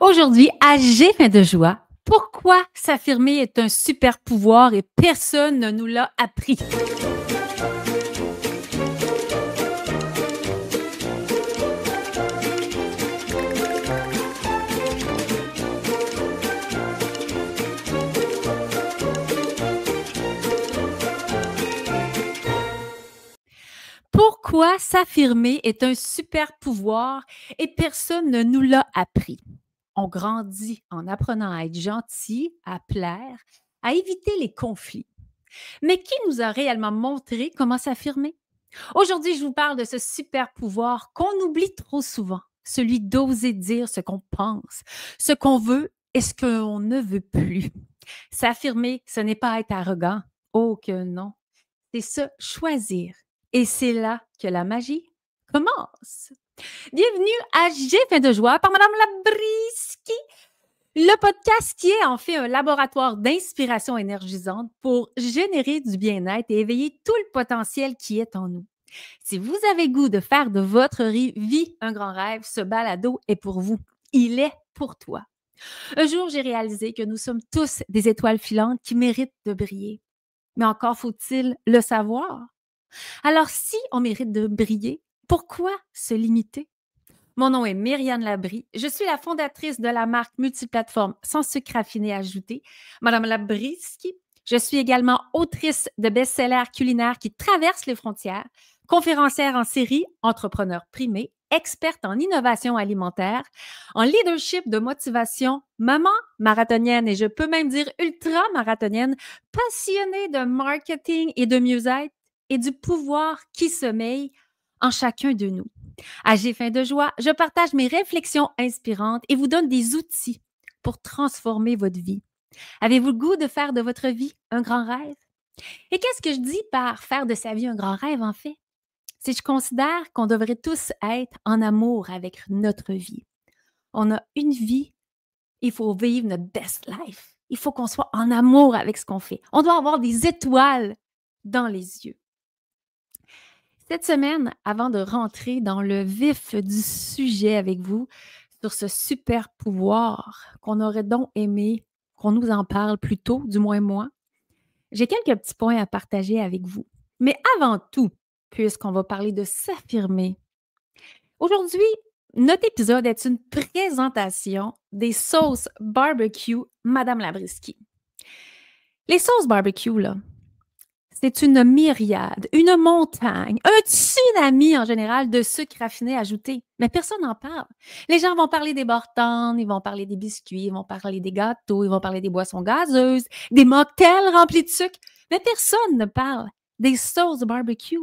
Aujourd'hui, à G fin de joie, pourquoi s'affirmer est un super pouvoir et personne ne nous l'a appris? Pourquoi s'affirmer est un super pouvoir et personne ne nous l'a appris? On grandit en apprenant à être gentil, à plaire, à éviter les conflits. Mais qui nous a réellement montré comment s'affirmer? Aujourd'hui, je vous parle de ce super pouvoir qu'on oublie trop souvent, celui d'oser dire ce qu'on pense, ce qu'on veut et ce qu'on ne veut plus. S'affirmer, ce n'est pas être arrogant. Oh que non, c'est se choisir. Et c'est là que la magie commence. Bienvenue à G fin de joie par Madame Labriski, le podcast qui est en fait un laboratoire d'inspiration énergisante pour générer du bien-être et éveiller tout le potentiel qui est en nous. Si vous avez goût de faire de votre vie un grand rêve, ce balado est pour vous. Il est pour toi. Un jour, j'ai réalisé que nous sommes tous des étoiles filantes qui méritent de briller. Mais encore faut-il le savoir. Alors, si on mérite de briller, pourquoi se limiter? Mon nom est Myriane Labrie. Je suis la fondatrice de la marque multiplateforme Sans sucre raffiné ajouté, Madame Labriski. Je suis également autrice de best-sellers culinaires qui traversent les frontières, conférencière en série, entrepreneur primé, experte en innovation alimentaire, en leadership de motivation, maman marathonienne et je peux même dire ultra-marathonienne, passionnée de marketing et de mieux-être et du pouvoir qui sommeille en chacun de nous. À G fin de joie, je partage mes réflexions inspirantes et vous donne des outils pour transformer votre vie. Avez-vous le goût de faire de votre vie un grand rêve? Et qu'est-ce que je dis par faire de sa vie un grand rêve, en fait? C'est que je considère qu'on devrait tous être en amour avec notre vie. On a une vie, il faut vivre notre best life. Il faut qu'on soit en amour avec ce qu'on fait. On doit avoir des étoiles dans les yeux. Cette semaine, avant de rentrer dans le vif du sujet avec vous sur ce super pouvoir qu'on aurait donc aimé qu'on nous en parle plus tôt, du moins moi, j'ai quelques petits points à partager avec vous. Mais avant tout, puisqu'on va parler de s'affirmer, aujourd'hui, notre épisode est une présentation des sauces barbecue Madame Labriski. Les sauces barbecue, là, c'est une myriade, une montagne, un tsunami en général de sucre raffiné ajouté. Mais personne n'en parle. Les gens vont parler des bartendes, ils vont parler des biscuits, ils vont parler des gâteaux, ils vont parler des boissons gazeuses, des mocktails remplis de sucre. Mais personne ne parle des sauces barbecue.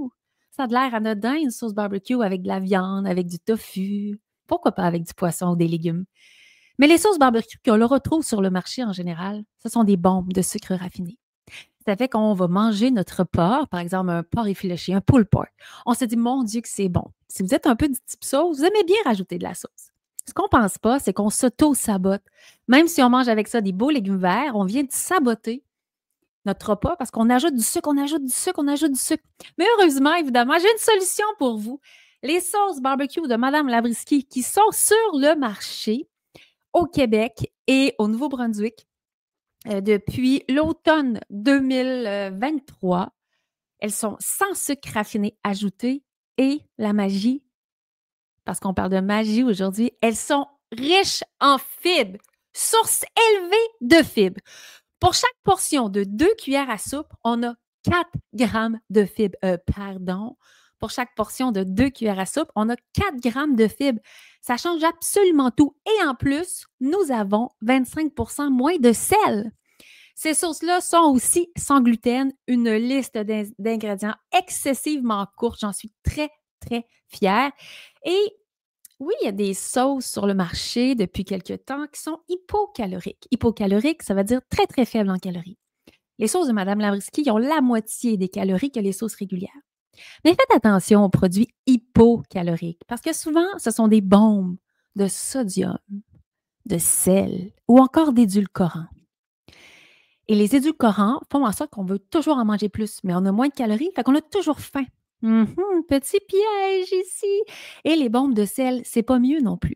Ça a de l'air anodin, une sauce barbecue avec de la viande, avec du tofu. Pourquoi pas avec du poisson ou des légumes? Mais les sauces barbecue qu'on le retrouve sur le marché en général, ce sont des bombes de sucre raffiné. Ça fait qu'on va manger notre porc, par exemple un porc effiloché, un pulled pork. On se dit, mon Dieu, que c'est bon. Si vous êtes un peu du type sauce, vous aimez bien rajouter de la sauce. Ce qu'on pense pas, c'est qu'on s'auto-sabote. Même si on mange avec ça des beaux légumes verts, on vient de saboter notre repas parce qu'on ajoute du sucre, on ajoute du sucre, on ajoute du sucre. Mais heureusement, évidemment, j'ai une solution pour vous. Les sauces barbecue de Madame Labriski qui sont sur le marché au Québec et au Nouveau-Brunswick depuis l'automne 2023. Elles sont sans sucre raffiné ajouté et la magie, parce qu'on parle de magie aujourd'hui, elles sont riches en fibres, source élevée de fibres. Pour chaque portion de 2 cuillères à soupe, on a 4 grammes de fibres. Pardon. Pour chaque portion de 2 cuillères à soupe, on a 4 grammes de fibres. Ça change absolument tout. Et en plus, nous avons 25 moins de sel. Ces sauces-là sont aussi sans gluten, une liste d'ingrédients excessivement courte. J'en suis très, très fière. Et oui, il y a des sauces sur le marché depuis quelques temps qui sont hypocaloriques. Hypocaloriques, ça veut dire très, très faible en calories. Les sauces de Madame Labriski ont la moitié des calories que les sauces régulières. Mais faites attention aux produits hypocaloriques parce que souvent, ce sont des bombes de sodium, de sel ou encore d'édulcorants. Et les édulcorants font en sorte qu'on veut toujours en manger plus, mais on a moins de calories, fait qu'on a toujours faim. Petit piège ici. Et les bombes de sel, c'est pas mieux non plus.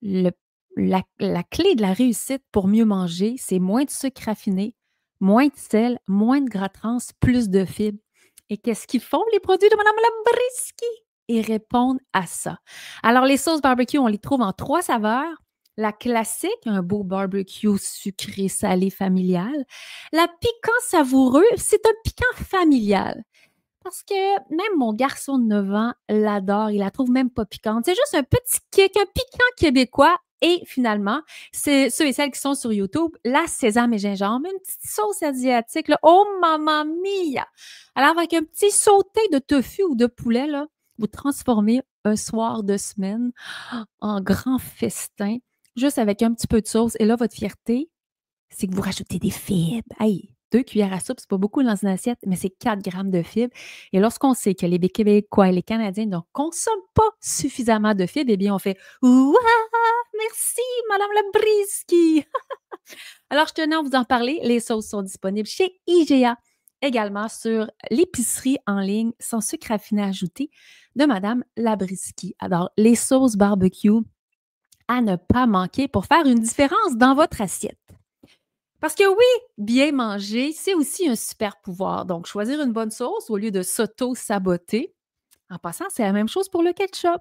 Le La clé de la réussite pour mieux manger, c'est moins de sucre raffiné, moins de sel, moins de gras trans, plus de fibres. Et qu'est-ce qu'ils font, les produits de Madame Labriski? Ils répondent à ça. Alors, les sauces barbecue, on les trouve en 3 saveurs. La classique, un beau barbecue sucré, salé, familial. La piquant savoureux, c'est un piquant familial. Parce que même mon garçon de 9 ans l'adore, il la trouve même pas piquante. C'est juste un petit kick, un piquant québécois. Et finalement, c'est ceux et celles qui sont sur YouTube, la sésame et gingembre, une petite sauce asiatique, là, oh mamma mia! Alors, avec un petit sauté de tofu ou de poulet, là, vous transformez un soir de semaine en grand festin, juste avec un petit peu de sauce. Et là, votre fierté, c'est que vous rajoutez des fibres. Hey, 2 cuillères à soupe, c'est pas beaucoup dans une assiette, mais c'est 4 grammes de fibres. Et lorsqu'on sait que les Québécois et les Canadiens ne consomment pas suffisamment de fibres, eh bien, on fait ouah, merci, Madame Labriski. Alors, je tenais à vous en parler. Les sauces sont disponibles chez IGA, également sur l'épicerie en ligne sans sucre raffiné ajouté de Madame Labriski. Alors, les sauces barbecue à ne pas manquer pour faire une différence dans votre assiette. Parce que oui, bien manger, c'est aussi un super pouvoir. Donc, choisir une bonne sauce au lieu de s'auto-saboter. En passant, c'est la même chose pour le ketchup.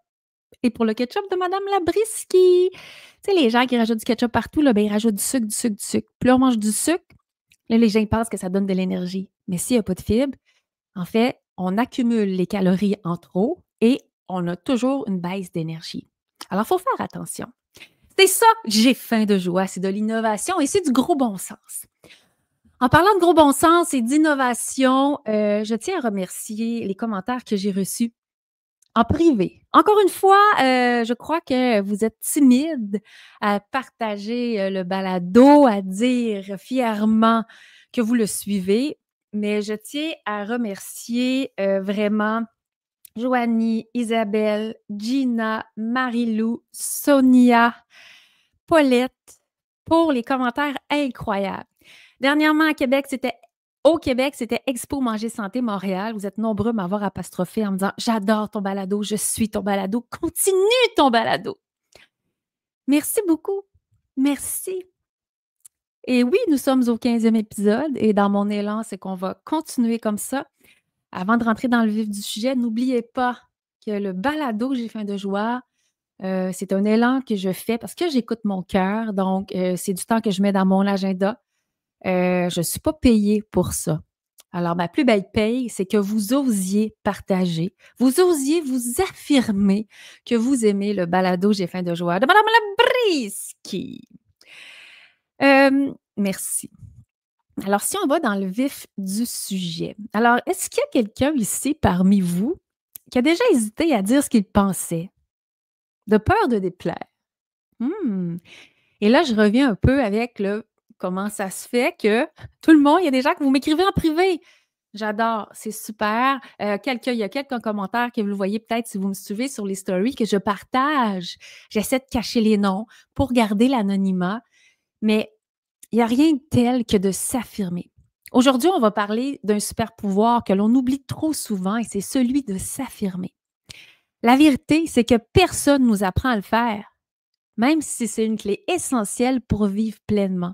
Et pour le ketchup de Madame Labriski. Tu sais, les gens qui rajoutent du ketchup partout, là, ben, ils rajoutent du sucre, du sucre, du sucre. Plus on mange du sucre, là, les gens ils pensent que ça donne de l'énergie. Mais s'il n'y a pas de fibres, en fait, on accumule les calories en trop et on a toujours une baisse d'énergie. Alors, il faut faire attention. C'est ça, j'ai faim de joie, c'est de l'innovation et c'est du gros bon sens. En parlant de gros bon sens et d'innovation, je tiens à remercier les commentaires que j'ai reçus en privé. Encore une fois, je crois que vous êtes timide à partager le balado, à dire fièrement que vous le suivez, mais je tiens à remercier vraiment Joanie, Isabelle, Gina, Marilou, Sonia, Paulette pour les commentaires incroyables. Dernièrement, au Québec, c'était Expo Manger Santé Montréal. Vous êtes nombreux à m'avoir apostrophé en me disant j'adore ton balado, je suis ton balado, continue ton balado. Merci beaucoup. Merci. Et oui, nous sommes au 15e épisode et dans mon élan, c'est qu'on va continuer comme ça. Avant de rentrer dans le vif du sujet, n'oubliez pas que le balado J'ai faim de joie, c'est un élan que je fais parce que j'écoute mon cœur. Donc, c'est du temps que je mets dans mon agenda. Je ne suis pas payée pour ça. Alors, ma plus belle paye, c'est que vous osiez partager, vous osiez vous affirmer que vous aimez le balado J'ai faim de joie de Madame Labriski. Merci. Alors, si on va dans le vif du sujet, alors, est-ce qu'il y a quelqu'un ici parmi vous qui a déjà hésité à dire ce qu'il pensait, de peur de déplaire? Et là, je reviens un peu avec le comment ça se fait que tout le monde, il y a des gens que vous m'écrivez en privé. J'adore, c'est super. Il y a quelques commentaires que vous le voyez peut-être si vous me suivez sur les stories que je partage. J'essaie de cacher les noms pour garder l'anonymat, mais il n'y a rien de tel que de s'affirmer. Aujourd'hui, on va parler d'un super pouvoir que l'on oublie trop souvent et c'est celui de s'affirmer. La vérité, c'est que personne ne nous apprend à le faire, même si c'est une clé essentielle pour vivre pleinement.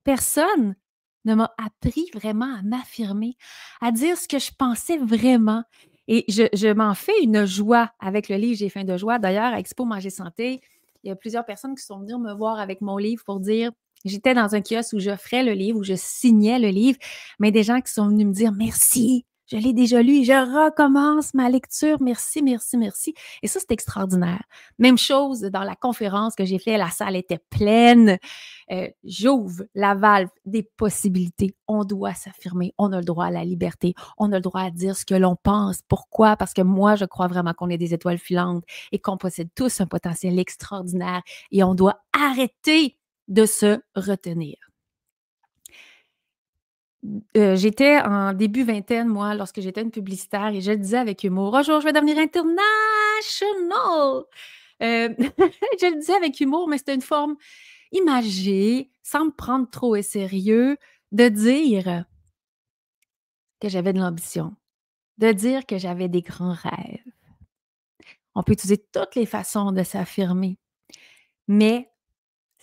Personne ne m'a appris vraiment à m'affirmer, à dire ce que je pensais vraiment. Et je m'en fais une joie avec le livre J'ai faim de joie. D'ailleurs, à Expo Manger Santé, il y a plusieurs personnes qui sont venues me voir avec mon livre pour dire, j'étais dans un kiosque où j'offrais le livre, où je signais le livre, mais des gens qui sont venus me dire merci. Je l'ai déjà lu et je recommence ma lecture. Merci, merci, merci. Et ça, c'est extraordinaire. Même chose dans la conférence que j'ai faite, la salle était pleine. J'ouvre la valve des possibilités. On doit s'affirmer. On a le droit à la liberté. On a le droit à dire ce que l'on pense. Pourquoi? Parce que moi, je crois vraiment qu'on est des étoiles filantes et qu'on possède tous un potentiel extraordinaire et on doit arrêter de se retenir. J'étais en début vingtaine, moi, lorsque j'étais une publicitaire et je le disais avec humour, « Un jour, je vais devenir international! » Je le disais avec humour, mais c'était une forme imagée, sans me prendre trop au sérieux, de dire que j'avais de l'ambition, de dire que j'avais des grands rêves. On peut utiliser toutes les façons de s'affirmer, mais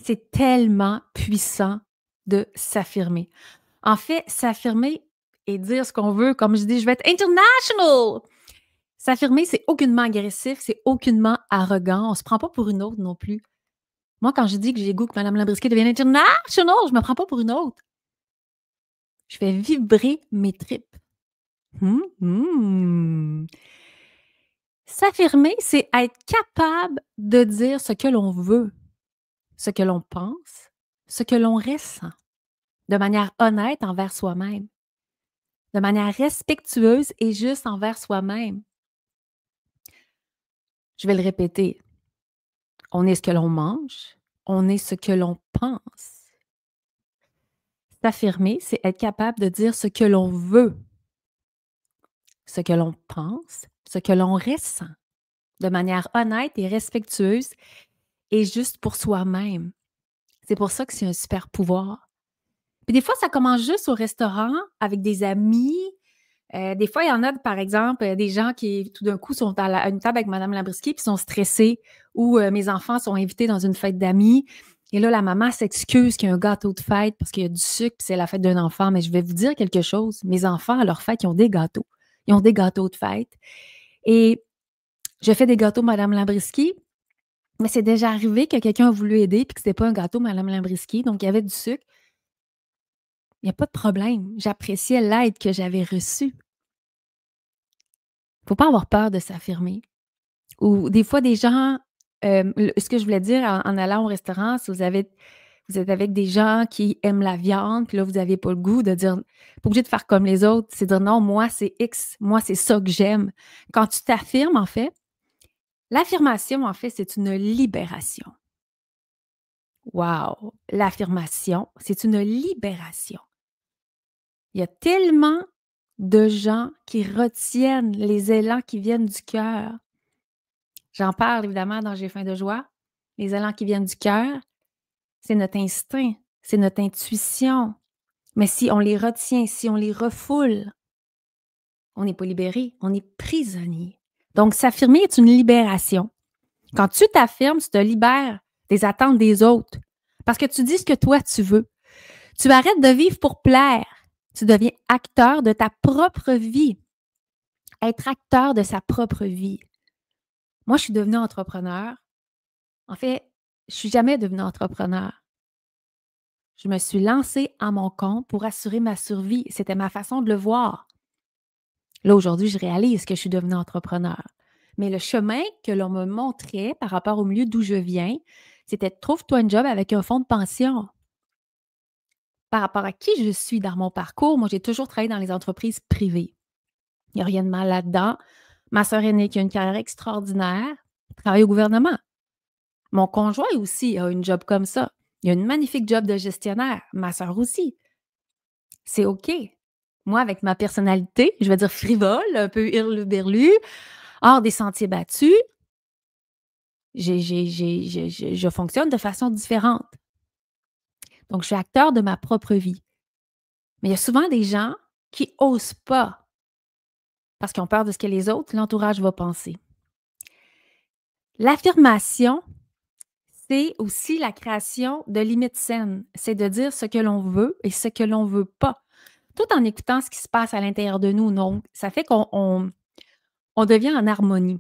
C'est tellement puissant de s'affirmer. En fait, s'affirmer et dire ce qu'on veut, comme je dis: «Je vais être international!» S'affirmer, c'est aucunement agressif, c'est aucunement arrogant. On se prend pas pour une autre non plus. Moi, quand je dis que j'ai goût que Mme Lambrusco devienne international, je me prends pas pour une autre. Je fais vibrer mes tripes. Mmh. S'affirmer, c'est être capable de dire ce que l'on veut, ce que l'on pense, ce que l'on ressent, de manière honnête envers soi-même, de manière respectueuse et juste envers soi-même. Je vais le répéter. On est ce que l'on mange, on est ce que l'on pense. S'affirmer, c'est être capable de dire ce que l'on veut, ce que l'on pense, ce que l'on ressent, de manière honnête et respectueuse et juste pour soi-même. C'est pour ça que c'est un super pouvoir. Puis des fois, ça commence juste au restaurant avec des amis. Des fois, il y en a, par exemple, des gens qui, tout d'un coup, sont à une table avec Mme Labrisky puis sont stressés ou mes enfants sont invités dans une fête d'amis. Et là, la maman s'excuse qu'il y a un gâteau de fête parce qu'il y a du sucre puis c'est la fête d'un enfant. Mais je vais vous dire quelque chose. Mes enfants, à leur fête, ils ont des gâteaux. Ils ont des gâteaux de fête. Et je fais des gâteaux Mme Labrisky, mais c'est déjà arrivé que quelqu'un a voulu aider puis que c'était pas un gâteau Mme Labrisky. Donc, il y avait du sucre. Il n'y a pas de problème. J'appréciais l'aide que j'avais reçue. Faut pas avoir peur de s'affirmer. Ou des fois, des gens, ce que je voulais dire en allant au restaurant, si vous êtes avec des gens qui aiment la viande, puis là, vous n'avez pas le goût de dire, pas obligé de faire comme les autres, c'est dire non, moi, c'est X, moi, c'est ça que j'aime. Quand tu t'affirmes, en fait, l'affirmation, en fait, c'est une libération. Wow! L'affirmation, c'est une libération. Il y a tellement de gens qui retiennent les élans qui viennent du cœur. J'en parle évidemment dans J'ai faim de joie. Les élans qui viennent du cœur, c'est notre instinct, c'est notre intuition. Mais si on les retient, si on les refoule, on n'est pas libéré, on est prisonnier. Donc, s'affirmer est une libération. Quand tu t'affirmes, tu te libères des attentes des autres. Parce que tu dis ce que toi tu veux. Tu arrêtes de vivre pour plaire. Tu deviens acteur de ta propre vie. Être acteur de sa propre vie. Moi, je suis devenue entrepreneur. En fait, je suis jamais devenue entrepreneur. Je me suis lancée à mon compte pour assurer ma survie. C'était ma façon de le voir. Là, aujourd'hui, je réalise que je suis devenue entrepreneur. Mais le chemin que l'on me montrait par rapport au milieu d'où je viens, c'était trouve-toi un job avec un fonds de pension. Par rapport à qui je suis dans mon parcours, moi, j'ai toujours travaillé dans les entreprises privées. Il n'y a rien de mal là-dedans. Ma sœur aînée qui a une carrière extraordinaire travaille au gouvernement. Mon conjoint aussi a une job comme ça. Il a une magnifique job de gestionnaire. Ma sœur aussi. C'est OK. Moi, avec ma personnalité, je vais dire frivole, un peu hurluberlu, hors des sentiers battus, je fonctionne de façon différente. Donc, je suis acteur de ma propre vie. Mais il y a souvent des gens qui n'osent pas parce qu'ils ont peur de ce que les autres, l'entourage va penser. L'affirmation, c'est aussi la création de limites saines. C'est de dire ce que l'on veut et ce que l'on ne veut pas, tout en écoutant ce qui se passe à l'intérieur de nous. Donc, ça fait qu'on devient en harmonie.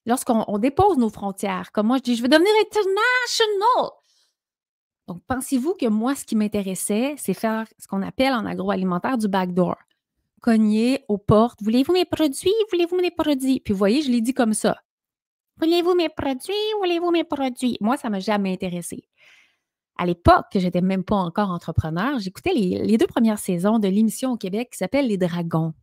Lorsqu'on dépose nos frontières, comme moi, je dis, je veux devenir international. Donc, pensez-vous que moi, ce qui m'intéressait, c'est faire ce qu'on appelle en agroalimentaire du backdoor. Cogner aux portes. Voulez-vous mes produits? Voulez-vous mes produits? Puis, vous voyez, je l'ai dit comme ça. Voulez-vous mes produits? Voulez-vous mes produits? Moi, ça ne m'a jamais intéressé. À l'époque, que je n'étais même pas encore entrepreneur, j'écoutais les 2 premières saisons de l'émission au Québec qui s'appelle Les Dragons.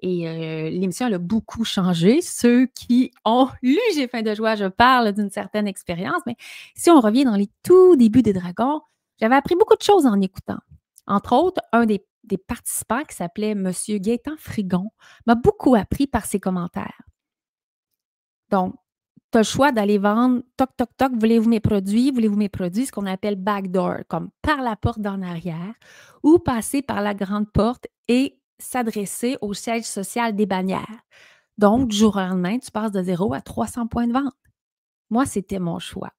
Et l'émission, elle a beaucoup changé. Ceux qui ont lu J'ai faim de joie, je parle d'une certaine expérience. Mais si on revient dans les tout débuts des Dragons, j'avais appris beaucoup de choses en écoutant. Entre autres, un des participants qui s'appelait M. Gaétan Frigon m'a beaucoup appris par ses commentaires. Donc, tu as le choix d'aller vendre, toc, toc, toc, voulez-vous mes produits, ce qu'on appelle backdoor, comme par la porte d'en arrière, ou passer par la grande porte et s'adresser au siège social des bannières. Donc, du jour au lendemain, tu passes de 0 à 300 points de vente. Moi, c'était mon choix.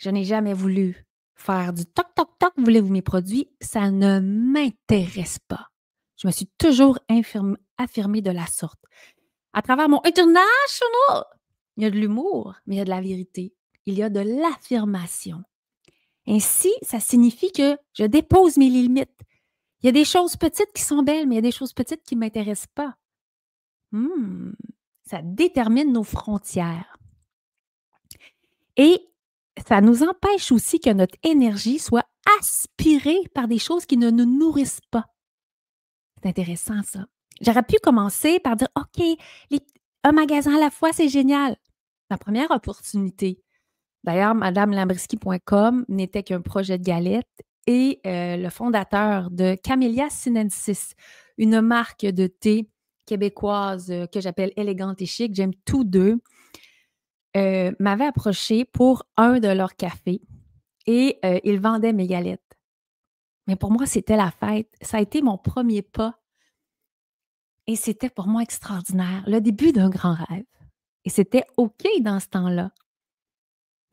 Je n'ai jamais voulu faire du toc, toc, toc, voulez-vous mes produits? Ça ne m'intéresse pas. Je me suis toujours affirmée de la sorte. À travers mon international, il y a de l'humour, mais il y a de la vérité. Il y a de l'affirmation. Ainsi, ça signifie que je dépose mes limites. Il y a des choses petites qui sont belles, mais il y a des choses petites qui ne m'intéressent pas. Ça détermine nos frontières. Et ça nous empêche aussi que notre énergie soit aspirée par des choses qui ne nous nourrissent pas. C'est intéressant, ça. J'aurais pu commencer par dire, OK, un magasin à la fois, c'est génial. La première opportunité. D'ailleurs, madamelambrisky.com n'était qu'un projet de galette et le fondateur de Camellia Sinensis, une marque de thé québécoise que j'appelle élégante et chic, j'aime tous deux, m'avait approché pour un de leurs cafés et ils vendaient mes galettes. Mais pour moi, c'était la fête. Ça a été mon premier pas et c'était pour moi extraordinaire, le début d'un grand rêve. Et c'était OK dans ce temps-là.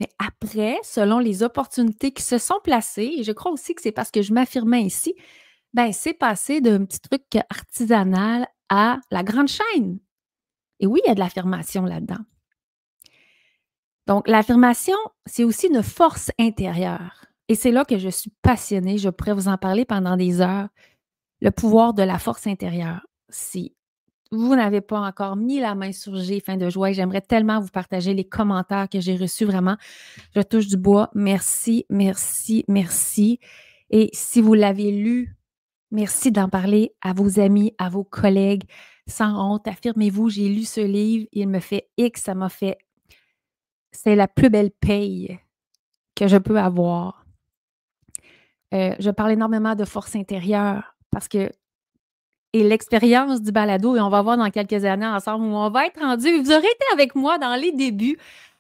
Mais après, selon les opportunités qui se sont placées, et je crois aussi que c'est parce que je m'affirmais ici, ben c'est passé d'un petit truc artisanal à la grande chaîne. Et oui, il y a de l'affirmation là-dedans. Donc, l'affirmation, c'est aussi une force intérieure. Et c'est là que je suis passionnée. Je pourrais vous en parler pendant des heures. Le pouvoir de la force intérieure. Si vous n'avez pas encore mis la main sur G, fin de joie, j'aimerais tellement vous partager les commentaires que j'ai reçus vraiment. Je touche du bois. Merci, merci, merci. Et si vous l'avez lu, merci d'en parler à vos amis, à vos collègues. Sans honte, affirmez-vous, j'ai lu ce livre, il me fait X, ça m'a fait... C'est la plus belle paye que je peux avoir. Je parle énormément de force intérieure parce que et l'expérience du balado, et on va voir dans quelques années ensemble où on va être rendu. Vous aurez été avec moi dans les débuts,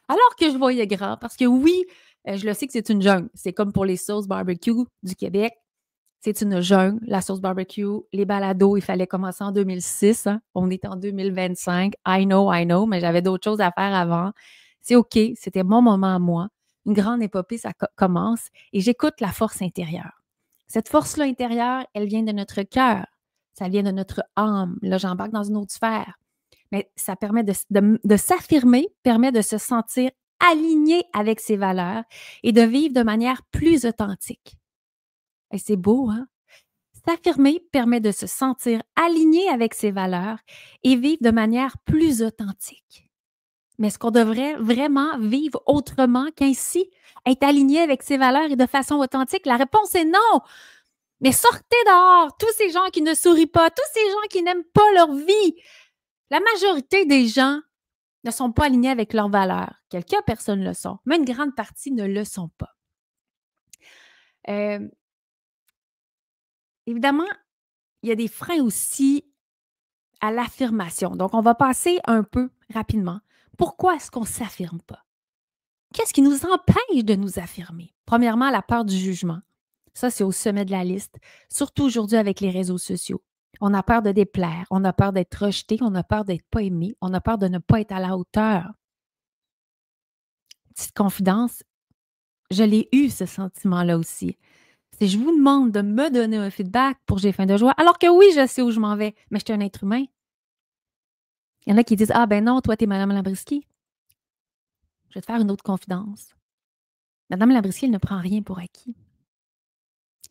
alors que je voyais grand. Parce que oui, je le sais que c'est une jungle. C'est comme pour les sauces barbecue du Québec. C'est une jungle, la sauce barbecue. Les balados, il fallait commencer en 2006. Hein. On est en 2025. I know, mais j'avais d'autres choses à faire avant. C'est OK, c'était mon moment à moi. Une grande épopée, ça commence et j'écoute la force intérieure. Cette force-là intérieure, elle vient de notre cœur. Ça vient de notre âme. Là, j'embarque dans une autre sphère. Mais ça permet de s'affirmer, permet de se sentir aligné avec ses valeurs et de vivre de manière plus authentique. Et c'est beau, hein? S'affirmer permet de se sentir aligné avec ses valeurs et vivre de manière plus authentique. Mais est-ce qu'on devrait vraiment vivre autrement qu'ainsi? Être aligné avec ses valeurs et de façon authentique? La réponse est non! Mais sortez dehors, tous ces gens qui ne sourient pas, tous ces gens qui n'aiment pas leur vie. La majorité des gens ne sont pas alignés avec leurs valeurs. Quelques personnes le sont, mais une grande partie ne le sont pas. Évidemment, il y a des freins aussi à l'affirmation. Donc, on va passer un peu rapidement. Pourquoi est-ce qu'on ne s'affirme pas? Qu'est-ce qui nous empêche de nous affirmer? Premièrement, la peur du jugement. Ça, c'est au sommet de la liste, surtout aujourd'hui avec les réseaux sociaux. On a peur de déplaire, on a peur d'être rejeté, on a peur d'être pas aimé, on a peur de ne pas être à la hauteur. Petite confidence, je l'ai eu ce sentiment-là aussi. Si je vous demande de me donner un feedback pour J'ai faim de joie, alors que oui, je sais où je m'en vais, mais je suis un être humain. Il y en a qui disent, ah ben non, toi, t'es Madame Lambrisky. Je vais te faire une autre confidence. Madame Lambrisky, elle ne prend rien pour acquis.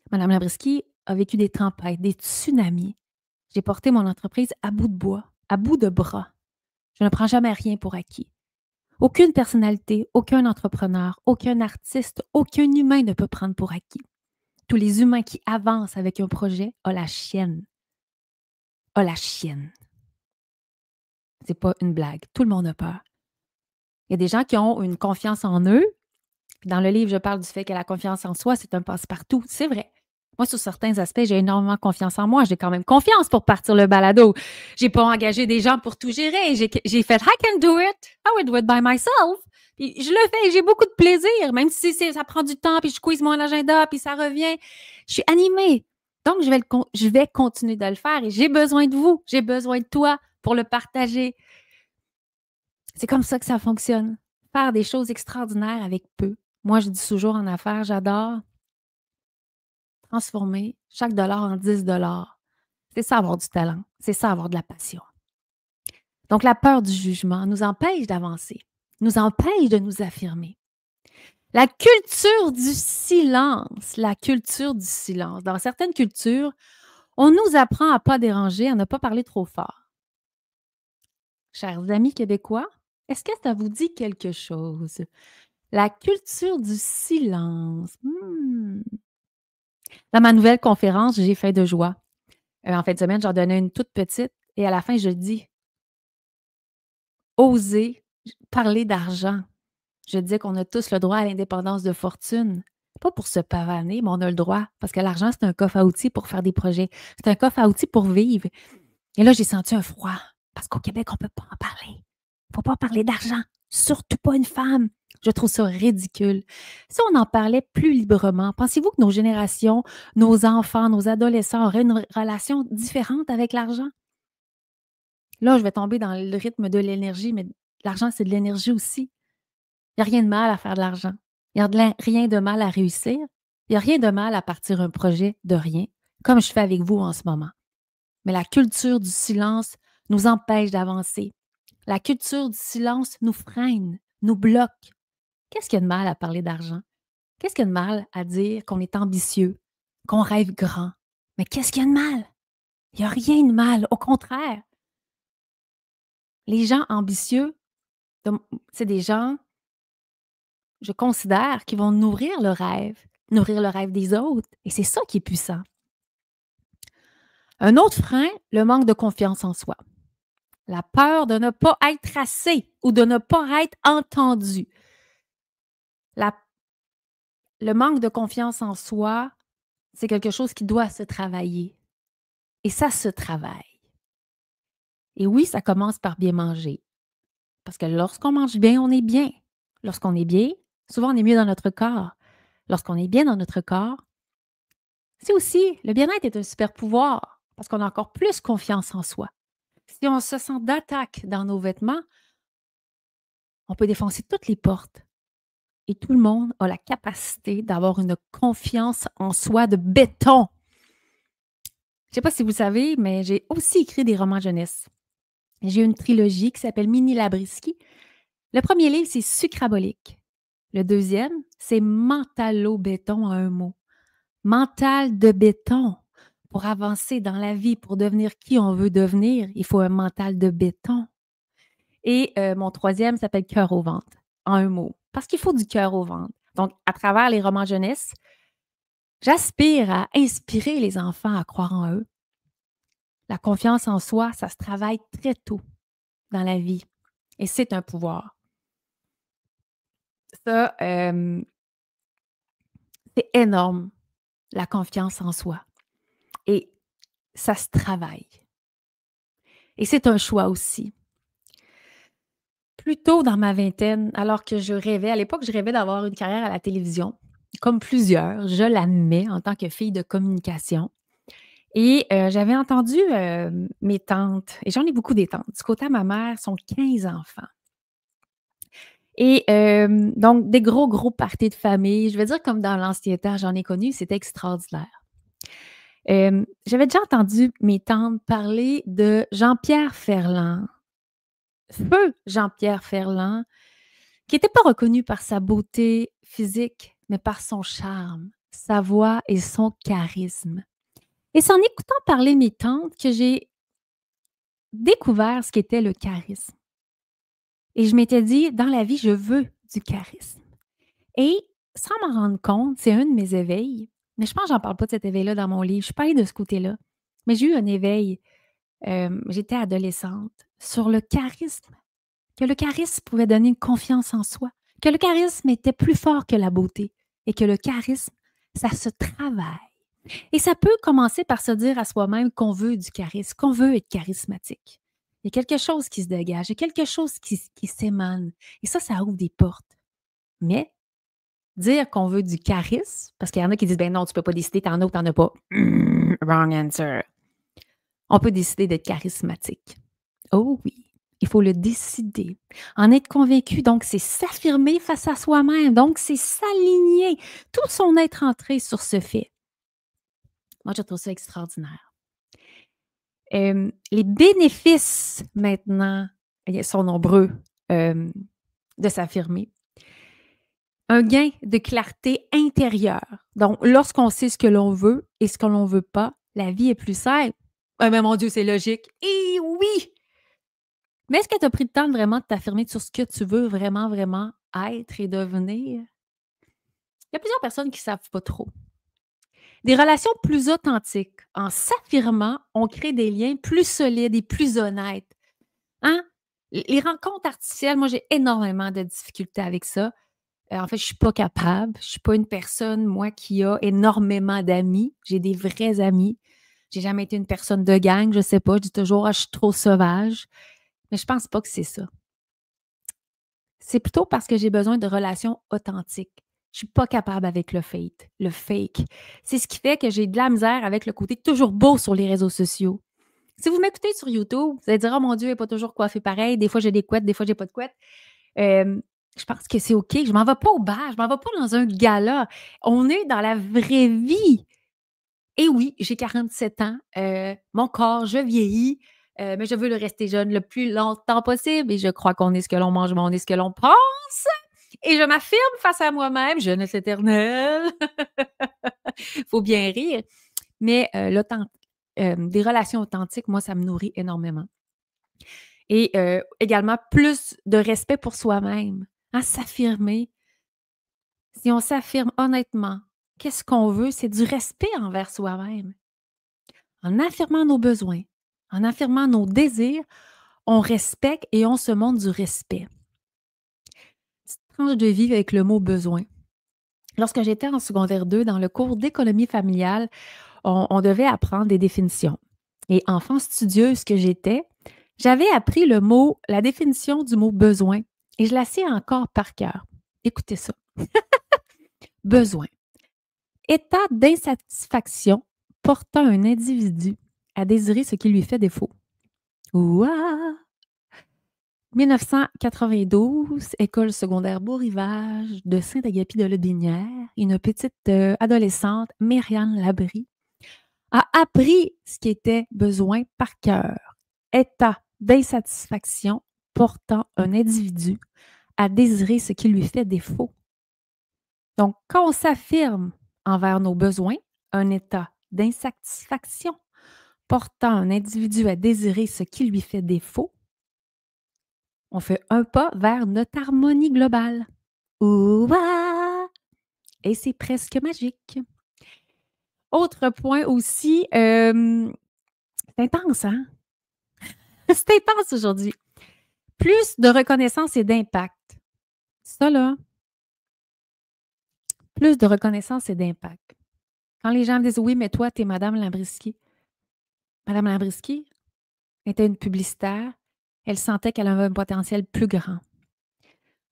Madame Lambrisky a vécu des tempêtes, des tsunamis. J'ai porté mon entreprise à bout de bois, à bout de bras. Je ne prends jamais rien pour acquis. Aucune personnalité, aucun entrepreneur, aucun artiste, aucun humain ne peut prendre pour acquis. Tous les humains qui avancent avec un projet ont la chienne. A la chienne. C'est pas une blague. Tout le monde a peur. Il y a des gens qui ont une confiance en eux. Dans le livre, je parle du fait que la confiance en soi, c'est un passe-partout. C'est vrai. Moi, sur certains aspects, j'ai énormément confiance en moi. J'ai quand même confiance pour partir le balado. J'ai pas engagé des gens pour tout gérer. J'ai fait « I can do it. I will do it by myself. » Puis je le fais et j'ai beaucoup de plaisir, même si ça prend du temps, puis je squeeze mon agenda, puis ça revient. Je suis animée. Donc, je vais continuer de le faire et j'ai besoin de vous. J'ai besoin de toi pour le partager. C'est comme ça que ça fonctionne. Faire des choses extraordinaires avec peu. Moi, je dis toujours en affaires, j'adore transformer chaque dollar en 10 $. C'est ça avoir du talent, c'est ça avoir de la passion. Donc, la peur du jugement nous empêche d'avancer, nous empêche de nous affirmer. La culture du silence, la culture du silence. Dans certaines cultures, on nous apprend à ne pas déranger, à ne pas parler trop fort. Chers amis québécois, est-ce que ça vous dit quelque chose? La culture du silence. Dans ma nouvelle conférence, j'ai fait de joie. En fin de semaine, j'en donnais une toute petite et à la fin, je dis oser parler d'argent. Je disais qu'on a tous le droit à l'indépendance de fortune. Pas pour se pavaner, mais on a le droit. Parce que l'argent, c'est un coffre à outils pour faire des projets. C'est un coffre à outils pour vivre. Et là, j'ai senti un froid. Parce qu'au Québec, on ne peut pas en parler. Il ne faut pas parler d'argent. Surtout pas une femme. Je trouve ça ridicule. Si on en parlait plus librement, pensez-vous que nos générations, nos enfants, nos adolescents auraient une relation différente avec l'argent? Là, je vais tomber dans le rythme de l'énergie, mais l'argent, c'est de l'énergie aussi. Il n'y a rien de mal à faire de l'argent. Il n'y a rien de mal à réussir. Il n'y a rien de mal à partir un projet de rien, comme je fais avec vous en ce moment. Mais la culture du silence nous empêche d'avancer. La culture du silence nous freine, nous bloque. Qu'est-ce qu'il y a de mal à parler d'argent? Qu'est-ce qu'il y a de mal à dire qu'on est ambitieux, qu'on rêve grand? Mais qu'est-ce qu'il y a de mal? Il n'y a rien de mal. Au contraire, les gens ambitieux, c'est des gens, je considère, qui vont nourrir le rêve des autres. Et c'est ça qui est puissant. Un autre frein, le manque de confiance en soi. La peur de ne pas être assez ou de ne pas être entendu. Le manque de confiance en soi, c'est quelque chose qui doit se travailler. Et ça se travaille. Et oui, ça commence par bien manger. Parce que lorsqu'on mange bien, on est bien. Lorsqu'on est bien, souvent on est mieux dans notre corps. Lorsqu'on est bien dans notre corps, c'est aussi, le bien-être est un super pouvoir parce qu'on a encore plus confiance en soi. Si on se sent d'attaque dans nos vêtements, on peut défoncer toutes les portes. Et tout le monde a la capacité d'avoir une confiance en soi de béton. Je ne sais pas si vous savez, mais j'ai aussi écrit des romans jeunesse. J'ai une trilogie qui s'appelle Mini Labriski. Le premier livre, c'est Sucrabolique. Le deuxième, c'est Mentalo-béton en un mot. Mental de béton. Pour avancer dans la vie, pour devenir qui on veut devenir, il faut un mental de béton. Et mon troisième s'appelle Cœur au ventre, en un mot. Parce qu'il faut du cœur au ventre. Donc, à travers les romans jeunesse, j'aspire à inspirer les enfants à croire en eux. La confiance en soi, ça se travaille très tôt dans la vie. Et c'est un pouvoir. Ça, c'est énorme, la confiance en soi. Et ça se travaille. Et c'est un choix aussi. Plus tôt dans ma vingtaine, alors que je rêvais, à l'époque, je rêvais d'avoir une carrière à la télévision, comme plusieurs, je l'admets en tant que fille de communication. Et j'avais entendu mes tantes, et j'en ai beaucoup des tantes. Du côté de ma mère, sont 15 enfants. Et donc, des gros parties de famille. Je veux dire, comme dans l'ancien temps, j'en ai connu, c'était extraordinaire. J'avais déjà entendu mes tantes parler de Jean-Pierre Ferland. Feu Jean-Pierre Ferland, qui n'était pas reconnu par sa beauté physique, mais par son charme, sa voix et son charisme. Et c'est en écoutant parler mes tantes que j'ai découvert ce qu'était le charisme. Et je m'étais dit, dans la vie, je veux du charisme. Et sans m'en rendre compte, c'est un de mes éveils, mais je pense que j'en parle pas de cet éveil-là dans mon livre, je suis pas allée de ce côté-là, mais j'ai eu un éveil, j'étais adolescente, sur le charisme, que le charisme pouvait donner une confiance en soi, que le charisme était plus fort que la beauté et que le charisme, ça se travaille. Et ça peut commencer par se dire à soi-même qu'on veut du charisme, qu'on veut être charismatique. Il y a quelque chose qui se dégage, il y a quelque chose qui s'émane. Et ça ouvre des portes. Mais dire qu'on veut du charisme, parce qu'il y en a qui disent, ben non, tu ne peux pas décider, t'en as ou t'en as pas. Wrong answer. On peut décider d'être charismatique. Oh oui. il faut le décider. En être convaincu, donc, c'est s'affirmer face à soi-même. Donc, c'est s'aligner, tout son être entré sur ce fait. Moi, je trouve ça extraordinaire. Les bénéfices, maintenant, sont nombreux, de s'affirmer. Un gain de clarté intérieure. Donc, lorsqu'on sait ce que l'on veut et ce que l'on ne veut pas, la vie est plus simple. Ah, mais mon Dieu, c'est logique. Et oui! Mais est-ce que tu as pris le temps de vraiment t'affirmer sur ce que tu veux vraiment, vraiment être et devenir? Il y a plusieurs personnes qui ne savent pas trop. Des relations plus authentiques. En s'affirmant, on crée des liens plus solides et plus honnêtes. Hein? Les rencontres artificielles, moi, j'ai énormément de difficultés avec ça. En fait, je ne suis pas capable. Je ne suis pas une personne, moi, qui a énormément d'amis. J'ai des vrais amis. J'ai jamais été une personne de gang, je ne sais pas. Je dis toujours, ah, je suis trop sauvage. Mais je ne pense pas que c'est ça. C'est plutôt parce que j'ai besoin de relations authentiques. Je ne suis pas capable avec le fake, le fake. C'est ce qui fait que j'ai de la misère avec le côté toujours beau sur les réseaux sociaux. Si vous m'écoutez sur YouTube, vous allez dire, oh mon Dieu, elle n'est pas toujours coiffée pareil. Des fois, j'ai des couettes, des fois, j'ai pas de couettes. Je pense que c'est OK. Je m'en vais pas au bar, je m'en vais pas dans un gala. On est dans la vraie vie. Et oui, j'ai 47 ans. Mon corps, je vieillis, mais je veux le rester jeune le plus longtemps possible. Et je crois qu'on est ce que l'on mange, mais on est ce que l'on pense. Et je m'affirme face à moi-même, jeunesse éternelle. Il faut bien rire. Mais des relations authentiques, moi, ça me nourrit énormément. Et également, plus de respect pour soi-même. Hein, s'affirmer. Si on s'affirme honnêtement, qu'est-ce qu'on veut? C'est du respect envers soi-même. En affirmant nos besoins, en affirmant nos désirs, on respecte et on se montre du respect. Petite tranche de vie avec le mot besoin. Lorsque j'étais en secondaire 2, dans le cours d'économie familiale, on devait apprendre des définitions. Et enfant studieuse que j'étais, j'avais appris la définition du mot besoin et je la sais encore par cœur. Écoutez ça. Besoin. État d'insatisfaction portant un individu à désirer ce qui lui fait défaut. Ouah! 1992, école secondaire Beau-Rivage de Saint-Agapi-de-Lotbinière, une petite adolescente, Myriane Labrie, a appris ce qui était besoin par cœur. État d'insatisfaction portant un individu à désirer ce qui lui fait défaut. Donc, quand on s'affirme envers nos besoins, un état d'insatisfaction portant un individu à désirer ce qui lui fait défaut, on fait un pas vers notre harmonie globale. Ouah! Et c'est presque magique. Autre point aussi, c'est intense, hein? C'est intense aujourd'hui. Plus de reconnaissance et d'impact. Ça, là, plus de reconnaissance et d'impact. Quand les gens me disent, oui, mais toi, tu es Madame Labrisky. Madame Labrisky était une publicitaire. Elle sentait qu'elle avait un potentiel plus grand.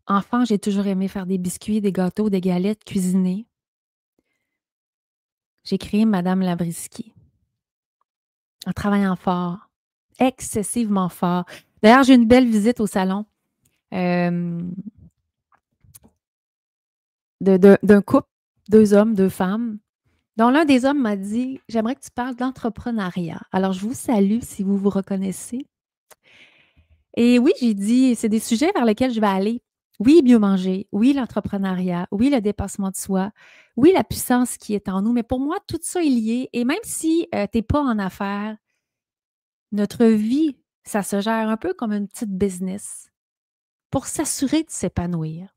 Enfant, j'ai toujours aimé faire des biscuits, des gâteaux, des galettes, cuisiner. J'ai créé Madame Labrisky en travaillant fort, excessivement fort. D'ailleurs, j'ai une belle visite au salon d'un couple, 2 hommes, 2 femmes, dont l'un des hommes m'a dit, « J'aimerais que tu parles d'entrepreneuriat. » Alors, je vous salue si vous vous reconnaissez. Et oui, j'ai dit, c'est des sujets vers lesquels je vais aller. Oui, mieux manger. Oui, l'entrepreneuriat. Oui, le dépassement de soi. Oui, la puissance qui est en nous. Mais pour moi, tout ça est lié. Et même si tu n'es pas en affaires, notre vie, ça se gère un peu comme une petite business pour s'assurer de s'épanouir.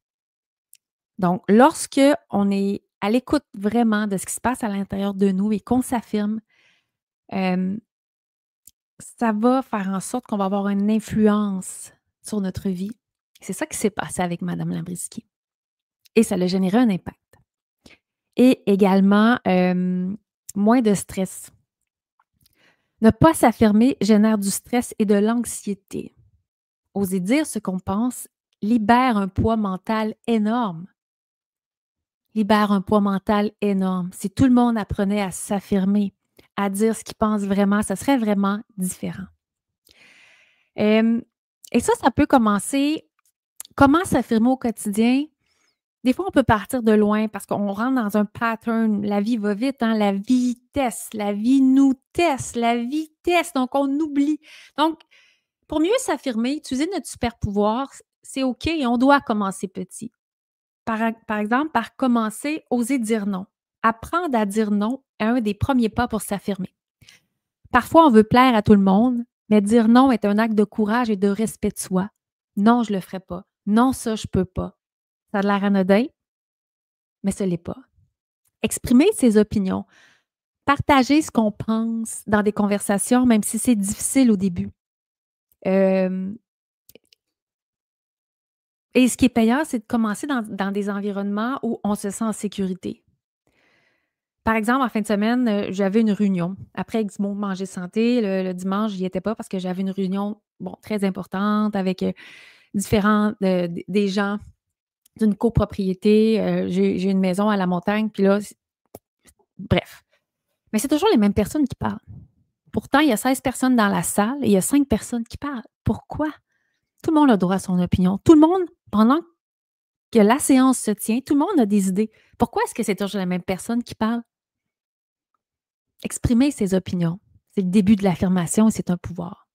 Donc, lorsque on est à l'écoute vraiment de ce qui se passe à l'intérieur de nous et qu'on s'affirme, ça va faire en sorte qu'on va avoir une influence sur notre vie. C'est ça qui s'est passé avec Mme Labrisky. Et ça a généré un impact. Et également, moins de stress. Ne pas s'affirmer génère du stress et de l'anxiété. Oser dire ce qu'on pense libère un poids mental énorme. Libère un poids mental énorme. Si tout le monde apprenait à s'affirmer, à dire ce qu'il pense vraiment, ça serait vraiment différent. Et ça peut commencer comment s'affirmer au quotidien? Des fois, on peut partir de loin parce qu'on rentre dans un pattern. La vie va vite, hein? La vitesse, la vie nous teste, la vitesse, donc on oublie. Donc, pour mieux s'affirmer, utiliser notre super pouvoir, c'est OK et on doit commencer petit. Par exemple, par commencer, oser dire non. Apprendre à dire non est un des premiers pas pour s'affirmer. Parfois, on veut plaire à tout le monde, mais dire non est un acte de courage et de respect de soi. Non, je ne le ferai pas. Non, ça, je ne peux pas. Ça a l'air anodin, mais ce l'est pas. Exprimer ses opinions, partager ce qu'on pense dans des conversations, même si c'est difficile au début. Euh, et ce qui est payant, c'est de commencer dans des environnements où on se sent en sécurité. Par exemple, en fin de semaine, j'avais une réunion. Après Exmo Manger Santé, le dimanche, j'y étais pas parce que j'avais une réunion très importante avec différents des gens d'une copropriété. J'ai une maison à la montagne, puis là, bref. Mais c'est toujours les mêmes personnes qui parlent. Pourtant, il y a 16 personnes dans la salle et il y a 5 personnes qui parlent. Pourquoi? Tout le monde a droit à son opinion. Tout le monde, pendant que la séance se tient, tout le monde a des idées. Pourquoi est-ce que c'est toujours les mêmes personnes qui parlent? Exprimer ses opinions. C'est le début de l'affirmation et c'est un pouvoir.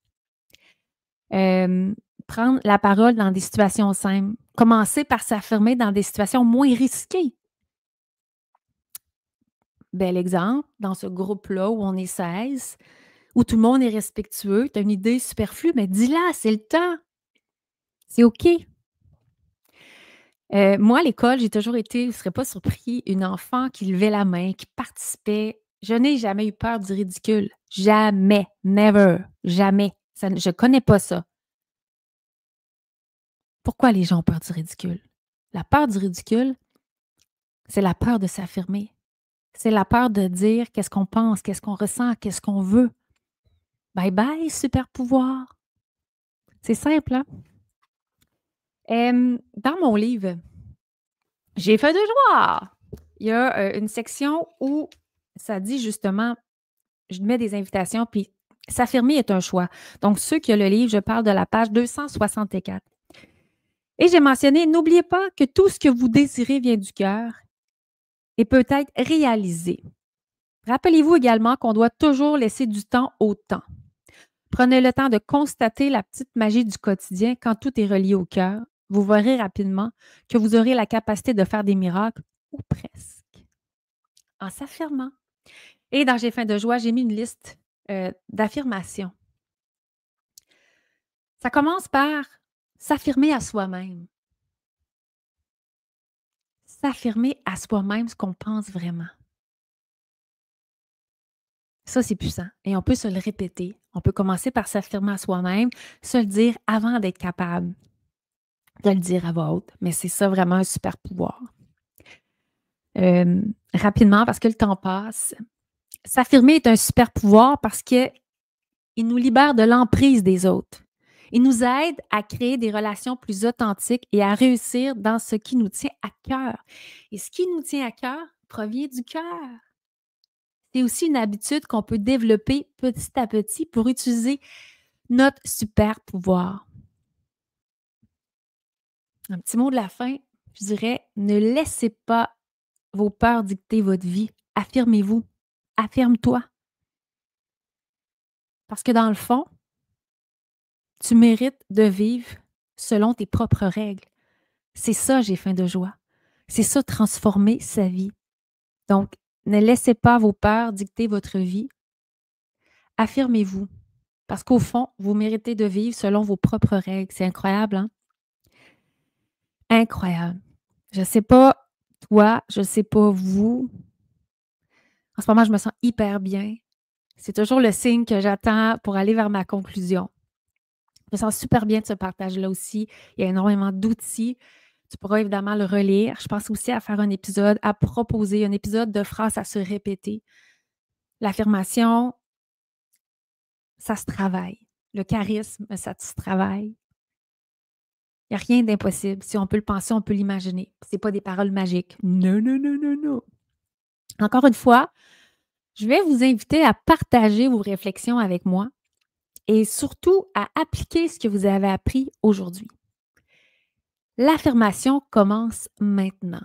Prendre la parole dans des situations simples. Commencer par s'affirmer dans des situations moins risquées. Bel exemple, dans ce groupe-là où on est 16, où tout le monde est respectueux, tu as une idée superflue, mais dis-la, c'est le temps. C'est OK. Moi, à l'école, j'ai toujours été, vous ne serez pas surpris, une enfant qui levait la main, qui participait. Je n'ai jamais eu peur du ridicule. Jamais. Never. Jamais. Je ne connais pas ça. Pourquoi les gens ont peur du ridicule? La peur du ridicule, c'est la peur de s'affirmer. C'est la peur de dire qu'est-ce qu'on pense, qu'est-ce qu'on ressent, qu'est-ce qu'on veut. Bye bye, super pouvoir. C'est simple, hein? Dans mon livre, j'ai fait de joie. Il y a une section où ça dit justement, je mets des invitations, puis s'affirmer est un choix. Donc, ceux qui ont le livre, je parle de la page 264. Et j'ai mentionné, n'oubliez pas que tout ce que vous désirez vient du cœur et peut être réalisé. Rappelez-vous également qu'on doit toujours laisser du temps au temps. Prenez le temps de constater la petite magie du quotidien quand tout est relié au cœur. Vous verrez rapidement que vous aurez la capacité de faire des miracles, ou presque, en s'affirmant. Et dans J'ai faim de joie, j'ai mis une liste d'affirmations. Ça commence par s'affirmer à soi-même. S'affirmer à soi-même ce qu'on pense vraiment. Ça, c'est puissant. Et on peut se le répéter. On peut commencer par s'affirmer à soi-même, se le dire avant d'être capable de le dire à voix haute. Mais c'est ça vraiment un super pouvoir. Rapidement, parce que le temps passe, s'affirmer est un super pouvoir parce qu'il nous libère de l'emprise des autres. Il nous aide à créer des relations plus authentiques et à réussir dans ce qui nous tient à cœur. Et ce qui nous tient à cœur provient du cœur. C'est aussi une habitude qu'on peut développer petit à petit pour utiliser notre super pouvoir. Un petit mot de la fin, je dirais, ne laissez pas vos peurs dicter votre vie. Affirmez-vous. Affirme-toi. Parce que dans le fond, tu mérites de vivre selon tes propres règles. C'est ça, j'ai faim de joie. C'est ça, transformer sa vie. Donc, ne laissez pas vos peurs dicter votre vie. Affirmez-vous. Parce qu'au fond, vous méritez de vivre selon vos propres règles. C'est incroyable, hein? Incroyable. Je ne sais pas toi, je ne sais pas vous. En ce moment, je me sens hyper bien. C'est toujours le signe que j'attends pour aller vers ma conclusion. Je me sens super bien de ce partage-là aussi. Il y a énormément d'outils. Tu pourras évidemment le relire. Je pense aussi à faire un épisode, à proposer un épisode de phrases à se répéter. L'affirmation, ça se travaille. Le charisme, ça se travaille. Il n'y a rien d'impossible. Si on peut le penser, on peut l'imaginer. Ce n'est pas des paroles magiques. Non, non, non, non, non. Encore une fois, je vais vous inviter à partager vos réflexions avec moi. et surtout à appliquer ce que vous avez appris aujourd'hui. L'affirmation commence maintenant.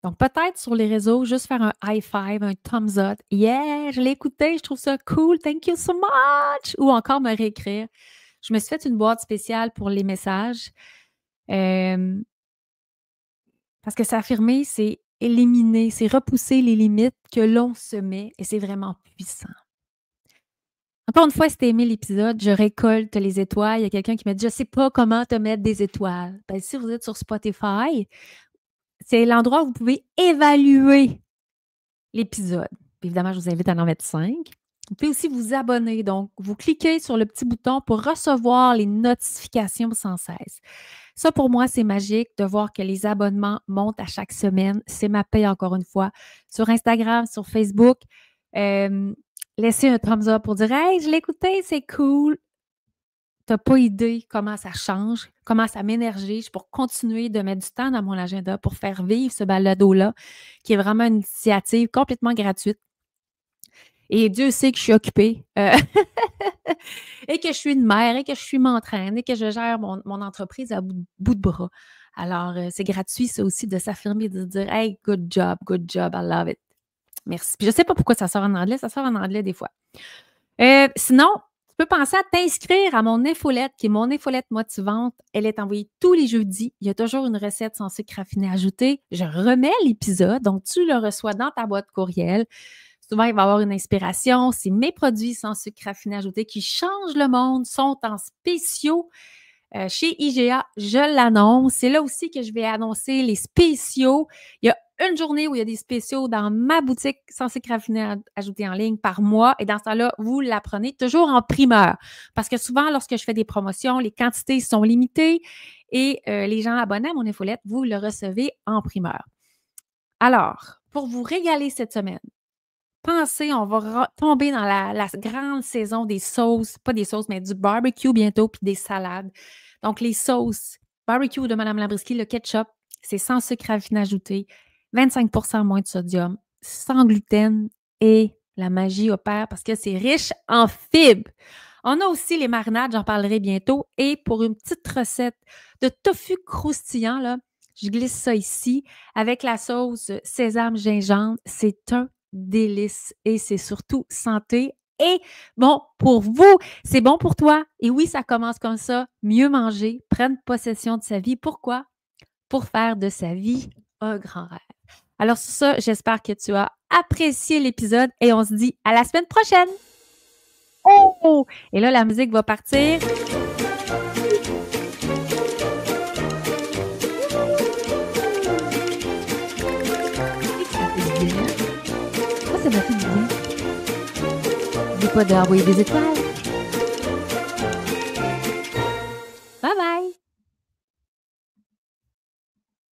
Donc, peut-être sur les réseaux, juste faire un high five, un thumbs up. Yeah, je l'ai écouté, je trouve ça cool, thank you so much. Ou encore me réécrire. Je me suis fait une boîte spéciale pour les messages. Parce que s'affirmer, c'est éliminer, c'est repousser les limites que l'on se met et c'est vraiment puissant. Encore une fois, si tu as aimé l'épisode, je récolte les étoiles. Il y a quelqu'un qui m'a dit: je ne sais pas comment te mettre des étoiles. Ben, si vous êtes sur Spotify, c'est l'endroit où vous pouvez évaluer l'épisode. Puis évidemment, je vous invite à en mettre 5. Vous pouvez aussi vous abonner. Donc, vous cliquez sur le petit bouton pour recevoir les notifications sans cesse. Ça, pour moi, c'est magique de voir que les abonnements montent à chaque semaine. C'est ma paye, encore une fois. Sur Instagram, sur Facebook, laissez un thumbs up pour dire: hey, je l'ai écouté, c'est cool. Tu n'as pas idée comment ça change, comment ça m'énergise pour continuer de mettre du temps dans mon agenda pour faire vivre ce balado-là, qui est vraiment une initiative complètement gratuite. Et Dieu sait que je suis occupée et que je suis une mère et que je m'entraîne et que je gère mon entreprise à bout de bras. Alors, c'est gratuit, ça aussi, de s'affirmer, de dire: hey, good job, I love it. Merci. Puis je ne sais pas pourquoi ça sort en anglais, ça sort en anglais des fois. Sinon, tu peux penser à t'inscrire à mon infolette, qui est mon infolette motivante. Elle est envoyée tous les jeudis. Il y a toujours une recette sans sucre raffiné ajoutée. Je remets l'épisode, donc tu le reçois dans ta boîte courriel. Souvent, il va y avoir une inspiration. C'est mes produits sans sucre raffiné ajouté qui changent le monde, sont en spéciaux. Chez IGA, je l'annonce. C'est là aussi que je vais annoncer les spéciaux. Il y a une journée où il y a des spéciaux dans ma boutique sans sucre raffiné ajouté en ligne par mois. Et dans ce temps-là, vous l'apprenez toujours en primeur. Parce que souvent, lorsque je fais des promotions, les quantités sont limitées et les gens abonnés à mon infolette, vous le recevez en primeur. Alors, pour vous régaler cette semaine, pensez, on va tomber dans la grande saison des sauces, pas des sauces, mais du barbecue bientôt, puis des salades. Donc, les sauces barbecue de Mme Labrisky, le ketchup, c'est sans sucre raffiné ajouté, 25% moins de sodium, sans gluten et la magie opère parce que c'est riche en fibres. On a aussi les marinades, j'en parlerai bientôt. Et pour une petite recette de tofu croustillant, là, je glisse ça ici avec la sauce sésame-gingembre. C'est un délice et c'est surtout santé et bon pour vous. C'est bon pour toi. Et oui, ça commence comme ça. Mieux manger, prendre possession de sa vie. Pourquoi? Pour faire de sa vie un grand rêve. Alors sur ça, j'espère que tu as apprécié l'épisode et on se dit à la semaine prochaine. Oh! Et là, la musique va partir. Ça m'a fait du bien. N'oublie pas d'envoyer des étoiles.